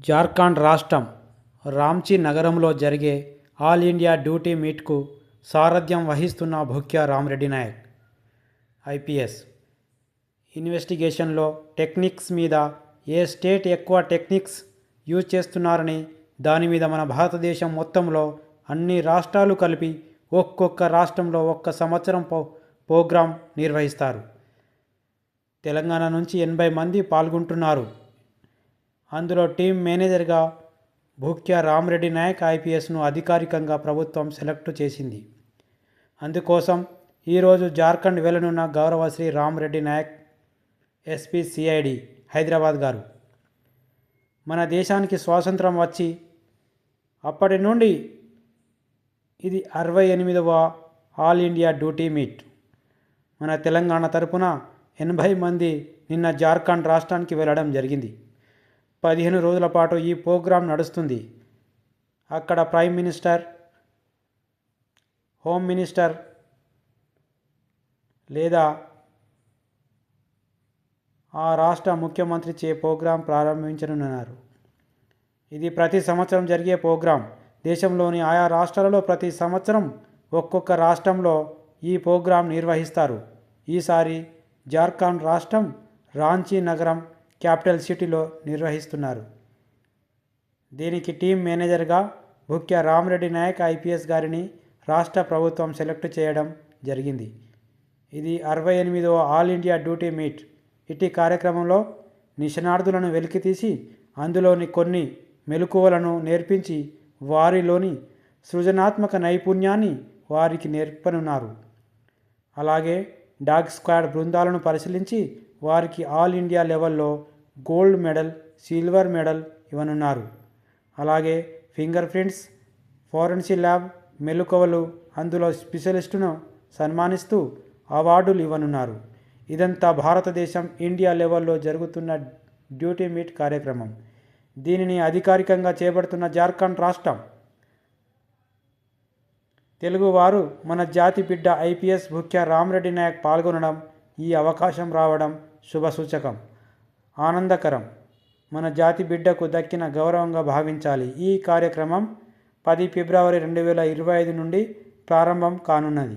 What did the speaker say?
జార్ఖండ్ రాష్ట్రం రాంచీ నగరంలో జరిగే ఆల్ ఇండియా డ్యూటీ మీట్కు సారథ్యం వహిస్తున్న భూక్యా రామరెడ్డి నాయక్ ఐపీఎస్ ఇన్వెస్టిగేషన్లో టెక్నిక్స్ మీద ఏ స్టేట్ ఎక్కువ టెక్నిక్స్ యూజ్ చేస్తున్నారని దాని మీద మన భారతదేశం మొత్తంలో అన్ని రాష్ట్రాలు కలిపి ఒక్కొక్క రాష్ట్రంలో ఒక్క సంవత్సరం ప్రోగ్రాం నిర్వహిస్తారు. తెలంగాణ నుంచి 80 మంది పాల్గొంటున్నారు. అందులో టీం మేనేజర్గా భూక్యా రామరెడ్డి నాయక్ ఐపీఎస్ను అధికారికంగా ప్రభుత్వం సెలెక్ట్ చేసింది. అందుకోసం ఈరోజు జార్ఖండ్ వెళ్లనున్న గౌరవ శ్రీ రామరెడ్డి నాయక్ ఎస్పీ సిఐడి హైదరాబాద్ గారు మన దేశానికి స్వాతంత్రం వచ్చి అప్పటి నుండి ఇది 68వ ఆల్ ఇండియా డ్యూటీ మీట్. మన తెలంగాణ తరపున 80 మంది నిన్న జార్ఖండ్ రాష్ట్రానికి వెళ్ళడం జరిగింది. 15 రోజుల పాటు ఈ ప్రోగ్రాం నడుస్తుంది. అక్కడ ప్రైమ్ మినిస్టర్, హోమ్ మినిస్టర్ లేదా ఆ రాష్ట్ర ముఖ్యమంత్రి చే ప్రోగ్రాం ప్రారంభించనున్నారు. ఇది ప్రతి సంవత్సరం జరిగే ప్రోగ్రాం. దేశంలోని ఆయా రాష్ట్రాలలో ప్రతి సంవత్సరం ఒక్కొక్క రాష్ట్రంలో ఈ ప్రోగ్రాం నిర్వహిస్తారు. ఈసారి జార్ఖండ్ రాష్ట్రం రాంచీ నగరం క్యాపిటల్ సిటీలో నిర్వహిస్తున్నారు. దీనికి టీం మేనేజర్గా భూక్యా రామరెడ్డి నాయక్ ఐపీఎస్ గారిని రాష్ట్ర ప్రభుత్వం సెలెక్ట్ చేయడం జరిగింది. ఇది 68వ ఆల్ ఇండియా డ్యూటీ మీట్. ఇటీ కార్యక్రమంలో నిష్ణార్థులను వెలికితీసి అందులోని కొన్ని మెలకువలను నేర్పించి వారిలోని సృజనాత్మక నైపుణ్యాన్ని వారికి నేర్పనున్నారు. అలాగే డాగ్ స్క్వాడ్ బృందాలను పరిశీలించి వారికి ఆల్ ఇండియా లెవెల్లో గోల్డ్ మెడల్, సిల్వర్ మెడల్ ఇవ్వనున్నారు. అలాగే ఫింగర్ ప్రింట్స్, ఫోరెన్సిక్ ల్యాబ్ మెలకువలు అందులో స్పెషలిస్టును సన్మానిస్తూ అవార్డులు ఇవ్వనున్నారు. ఇదంతా భారతదేశం, ఇండియా లెవెల్లో జరుగుతున్న డ్యూటీ మీట్ కార్యక్రమం. దీనిని అధికారికంగా చేపడుతున్న జార్ఖండ్ రాష్ట్రం. తెలుగువారు మన జాతి బిడ్డ ఐపీఎస్ భూక్యా రామరెడ్డి నాయక్ పాల్గొనడం, ఈ అవకాశం రావడం శుభసూచకం, ఆనందకరం. మన జాతి బిడ్డకు దక్కిన గౌరవంగా భావించాలి. ఈ కార్యక్రమం 10 ఫిబ్రవరి 2025 నుండి ప్రారంభం కానున్నది.